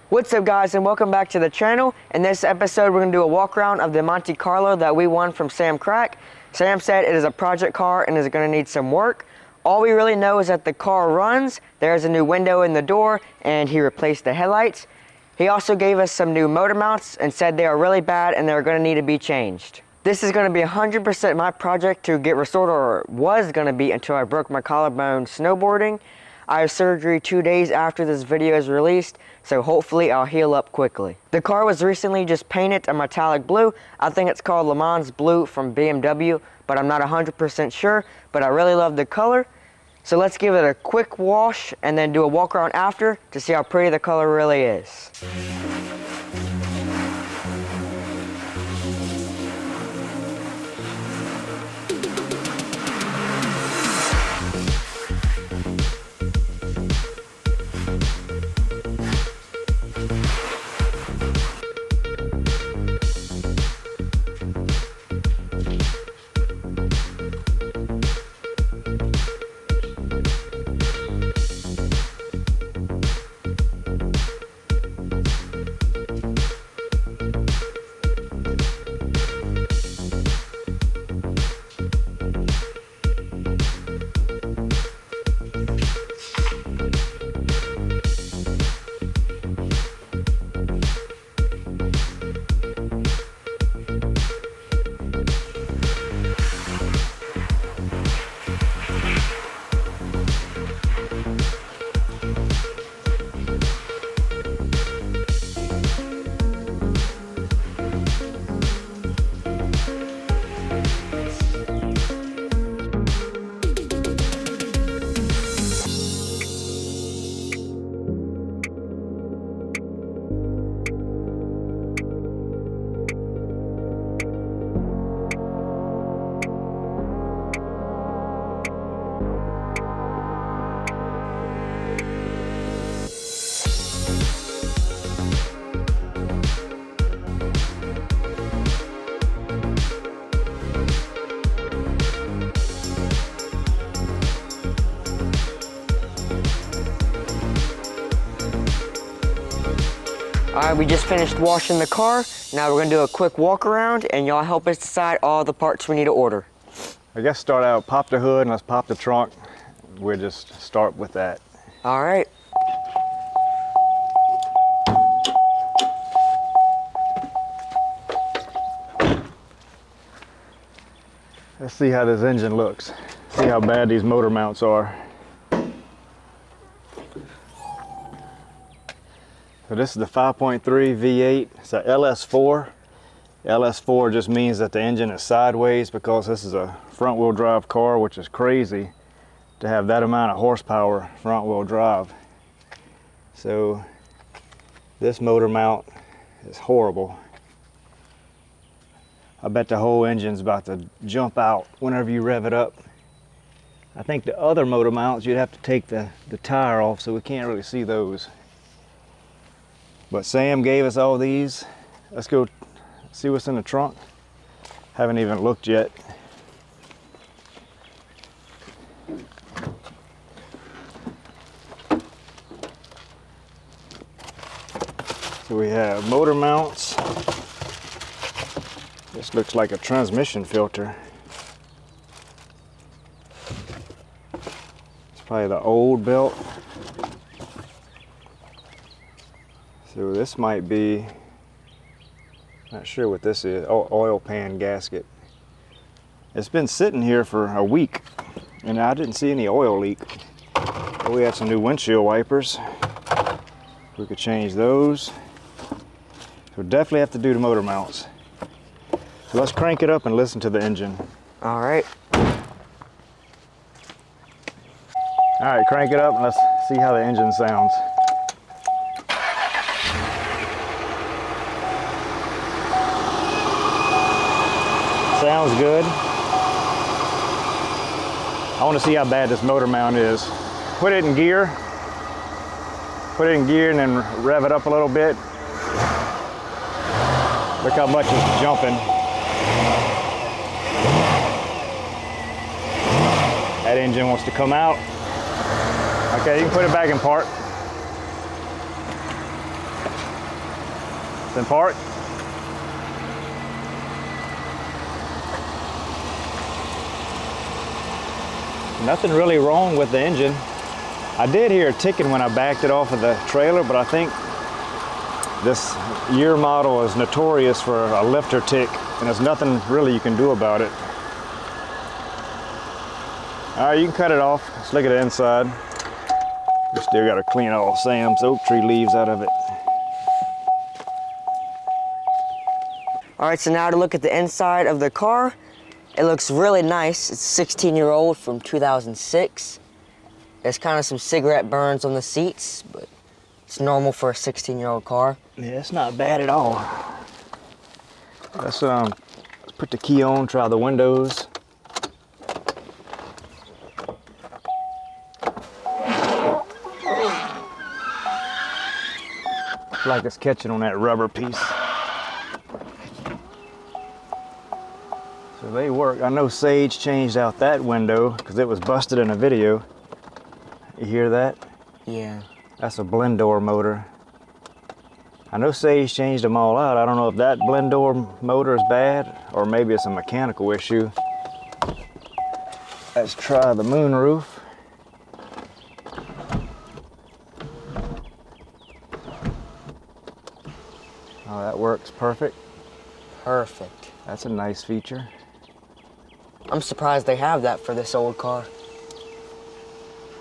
What's up guys, and welcome back to the channel. In this episode we're going to do a walk around of the Monte Carlo that we won from Samcrac. Sam said it is a project car and is going to need some work. All we really know is that the car runs, there's a new window in the door, and he replaced the headlights. He also gave us some new motor mounts and said they are really bad and they're going to need to be changed. This is going to be 100% my project to get restored, or was going to be until I broke my collarbone snowboarding. I have surgery 2 days after this video is released, so hopefully I'll heal up quickly. The car was recently just painted a metallic blue. I think it's called Le Mans Blue from BMW, but I'm not 100% sure, but I really love the color. So let's give it a quick wash and then do a walk around after to see how pretty the color really is. Alright, we just finished washing the car. Now we're going to do a quick walk around and y'all help us decide all the parts we need to order. I guess start out, pop the hood and let's pop the trunk. We'll just start with that. Alright. Let's see how this engine looks. See how bad these motor mounts are. So this is the 5.3 V8, it's a LS4. LS4 just means that the engine is sideways because this is a front wheel drive car, which is crazy to have that amount of horsepower front wheel drive. So this motor mount is horrible. I bet the whole engine's about to jump out whenever you rev it up. I think the other motor mounts, you'd have to take the tire off, so we can't really see those. But Sam gave us all these. Let's go see what's in the trunk. Haven't even looked yet. So we have motor mounts. This looks like a transmission filter. It's probably the old belt. So this might be, not sure what this is, oil pan gasket. It's been sitting here for a week and I didn't see any oil leak. But we had some new windshield wipers. We could change those. So definitely have to do the motor mounts. So let's crank it up and listen to the engine. All right. All right, crank it up and let's see how the engine sounds. Sounds good. I want to see how bad this motor mount is. Put it in gear. Put it in gear and then rev it up a little bit. Look how much it's jumping. that engine wants to come out. Okay, you can put it back in park. It's in park. Nothing really wrong with the engine. I did hear a ticking when I backed it off of the trailer, but I think this year model is notorious for a lifter tick, and there's nothing really you can do about it. All right, you can cut it off. Let's look at the inside. We still got to clean all Sam's oak tree leaves out of it. All right, so now to look at the inside of the car. It looks really nice. It's 16-year-old from 2006. There's kind of some cigarette burns on the seats, but it's normal for a 16-year-old car. Yeah, it's not bad at all. Let's put the key on, try the windows. Looks like it's catching on that rubber piece. So they work. I know Sage changed out that window because it was busted in a video. You hear that? Yeah. That's a blend door motor. I know Sage changed them all out. I don't know if that blend door motor is bad or maybe it's a mechanical issue. Let's try the moonroof. Oh, that works perfect. Perfect. That's a nice feature. I'm surprised they have that for this old car.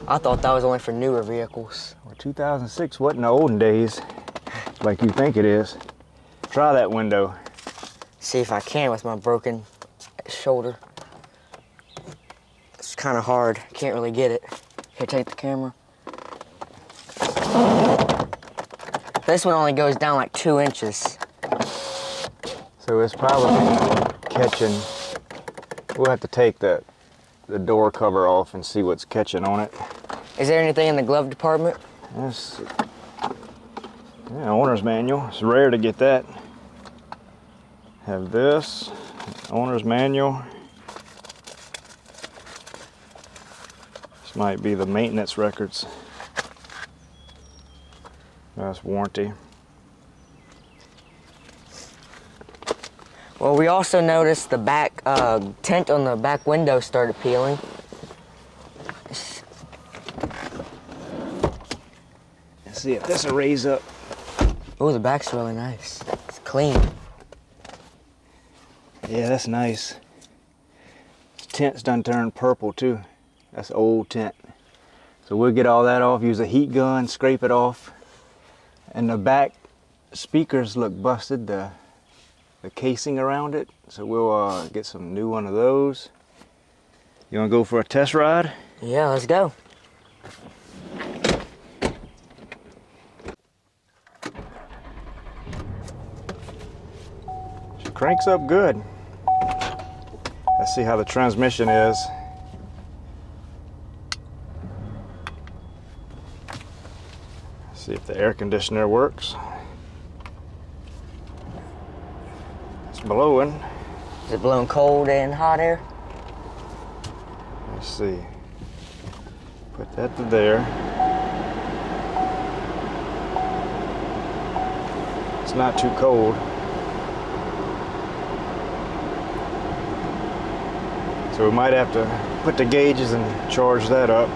I thought that was only for newer vehicles. Well, 2006 wasn't the olden days like you think it is. Try that window. See if I can with my broken shoulder. It's kind of hard. Can't really get it. Here, take the camera. This one only goes down like 2 inches. So it's probably catching. We'll have to take the door cover off and see what's catching on it. Is there anything in the glove department? Yes. Yeah, owner's manual. It's rare to get that. Have this, owner's manual. This might be the maintenance records. That's warranty. Well, we also noticed the back tint on the back window started peeling. Let's see if this will raise up. Oh, the back's really nice. It's clean. Yeah, that's nice. This tint's done turned purple too. That's old tint. So we'll get all that off, use a heat gun, scrape it off. And the back speakers look busted, the casing around it. So we'll get some new one of those. You wanna go for a test ride? Yeah, let's go. She cranks up good. Let's see how the transmission is. See if the air conditioner works. It's blowing. Is it blowing cold and hot air? Let's see. Put that to there. It's not too cold. So we might have to put the gauges and charge that up.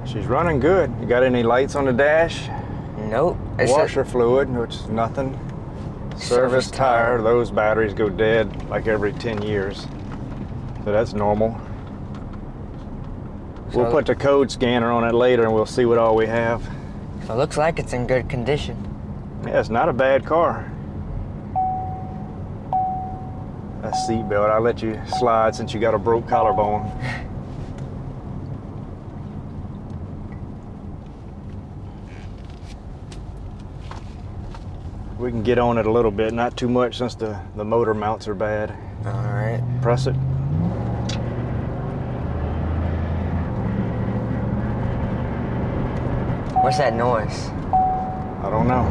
She's running good. You got any lights on the dash? Nope. Washer fluid, which is nothing. Service tire, those batteries go dead like every 10 years. So that's normal. We'll put the code scanner on it later and we'll see what all we have. It looks like it's in good condition. Yeah, it's not a bad car. That seat belt, I'll let you slide since you got a broke collarbone. We can get on it a little bit, not too much since the motor mounts are bad. All right. Press it. What's that noise? I don't know.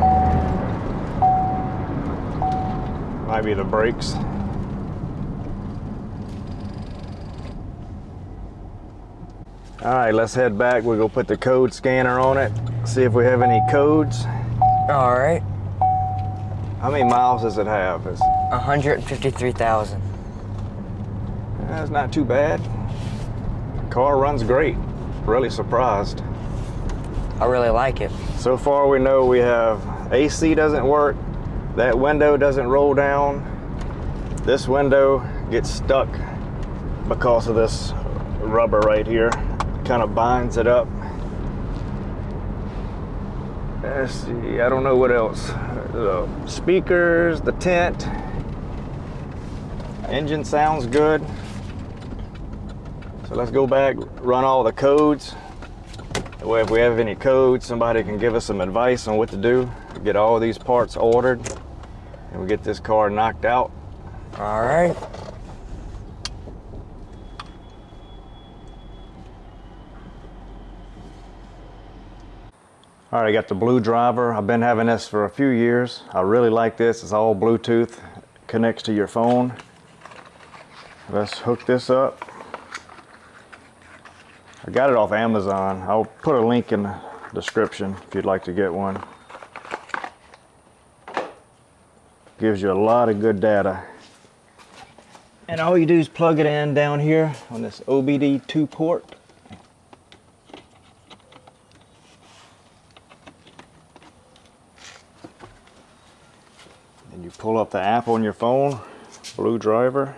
Might be the brakes. All right, let's head back. We'll go put the code scanner on it, see if we have any codes. All right. How many miles does it have? 153,000. That's not too bad. The car runs great. Really surprised. I really like it. So far we know we have AC doesn't work, that window doesn't roll down, this window gets stuck because of this rubber right here. Kind of binds it up. Let's see, I don't know what else. The speakers, the tent. Engine sounds good. So let's go back, run all the codes. That way if we have any codes, somebody can give us some advice on what to do. Get all these parts ordered and we get this car knocked out. All right. All right, I got the blue driver. I've been having this for a few years. I really like this. It's all Bluetooth, connects to your phone. Let's hook this up. I got it off Amazon. I'll put a link in the description if you'd like to get one. Gives you a lot of good data. And all you do is plug it in down here on this OBD2 port. And you pull up the app on your phone, Blue Driver.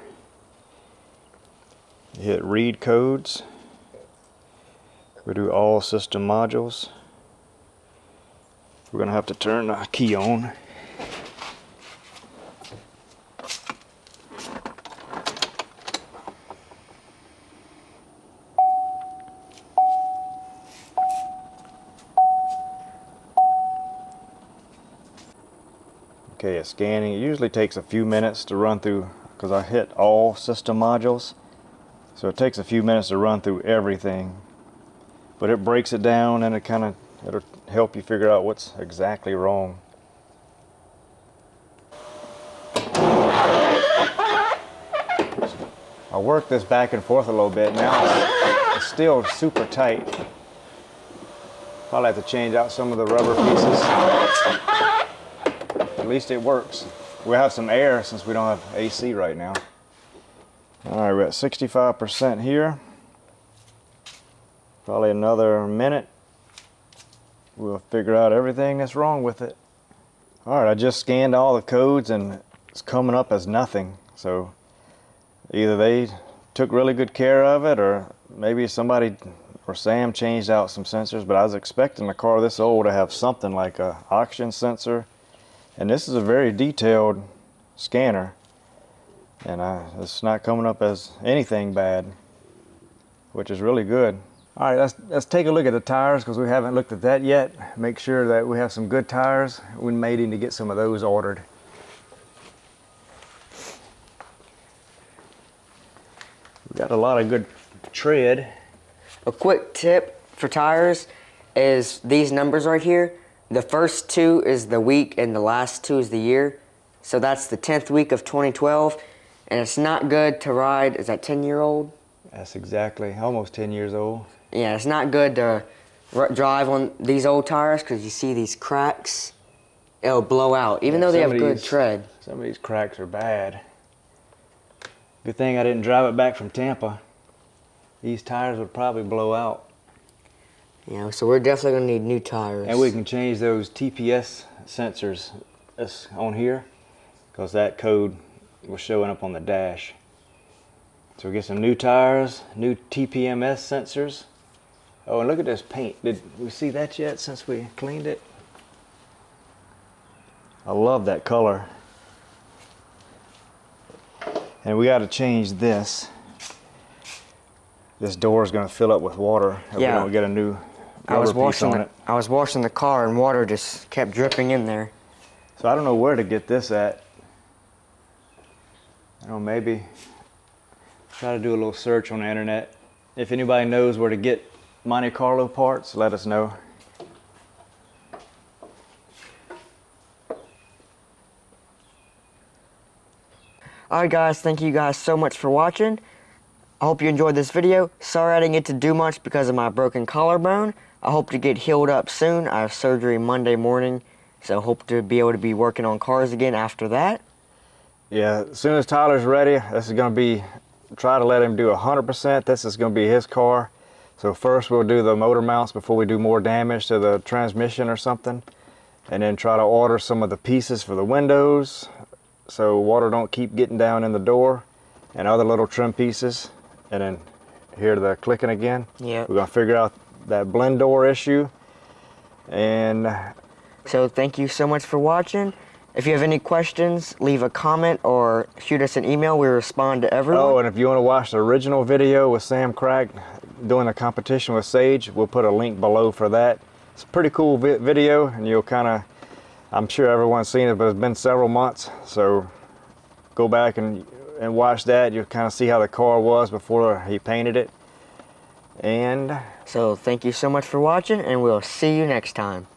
You hit read codes. We do all system modules. We're gonna have to turn the key on. Okay, it's scanning. It usually takes a few minutes to run through because I hit all system modules. So it takes a few minutes to run through everything. But it breaks it down and it'll help you figure out what's exactly wrong. I worked this back and forth a little bit. Now it's still super tight. Probably have to change out some of the rubber pieces. At least it works. We'll have some air since we don't have AC right now. All right, we're at 65% here. Probably another minute. We'll figure out everything that's wrong with it. All right, I just scanned all the codes and it's coming up as nothing. So either they took really good care of it or maybe somebody or Sam changed out some sensors, but I was expecting a car this old to have something like a oxygen sensor. And this is a very detailed scanner. And it's not coming up as anything bad, which is really good. All right, let's take a look at the tires because we haven't looked at that yet. Make sure that we have some good tires. We may need to get some of those ordered. We got a lot of good tread. A quick tip for tires is these numbers right here. The first 2 is the week and the last 2 is the year. So that's the 10th week of 2012. And it's not good to ride, is that 10-year-old? That's exactly, almost 10 years old. Yeah, it's not good to drive on these old tires because you see these cracks. It'll blow out, even though they have good tread. Some of these cracks are bad. Good thing I didn't drive it back from Tampa. These tires would probably blow out. Yeah, so we're definitely gonna need new tires. And we can change those TPS sensors that's on here because that code was showing up on the dash. So we get some new tires, new TPMS sensors. Oh, and look at this paint. Did we see that yet since we cleaned it? I love that color. And we got to change this. This door is going to fill up with water if we don't get a new rubber piece on it. I was washing the car and water just kept dripping in there. So I don't know where to get this at. I don't know, maybe try to do a little search on the internet. If anybody knows where to get Monte Carlo parts, let us know. Alright guys, thank you guys so much for watching. I hope you enjoyed this video. Sorry I didn't get to do much because of my broken collarbone. I hope to get healed up soon. I have surgery Monday morning, so hope to be able to be working on cars again after that. Yeah, as soon as Tyler's ready, this is going to be, try to let him do 100%. This is going to be his car. So first we'll do the motor mounts before we do more damage to the transmission or something. And then try to order some of the pieces for the windows so water don't keep getting down in the door, and other little trim pieces. And then hear the clicking again. Yep. We're gonna figure out that blend door issue. And so thank you so much for watching. If you have any questions, leave a comment or shoot us an email. We respond to everyone. oh, and if you want to watch the original video with Samcrac doing a competition with Sage, we'll put a link below for that. It's a pretty cool video, and you'll kind of, I'm sure everyone's seen it, but it's been several months, so go back and watch that. You'll kind of see how the car was before he painted it. And so thank you so much for watching, and we'll see you next time.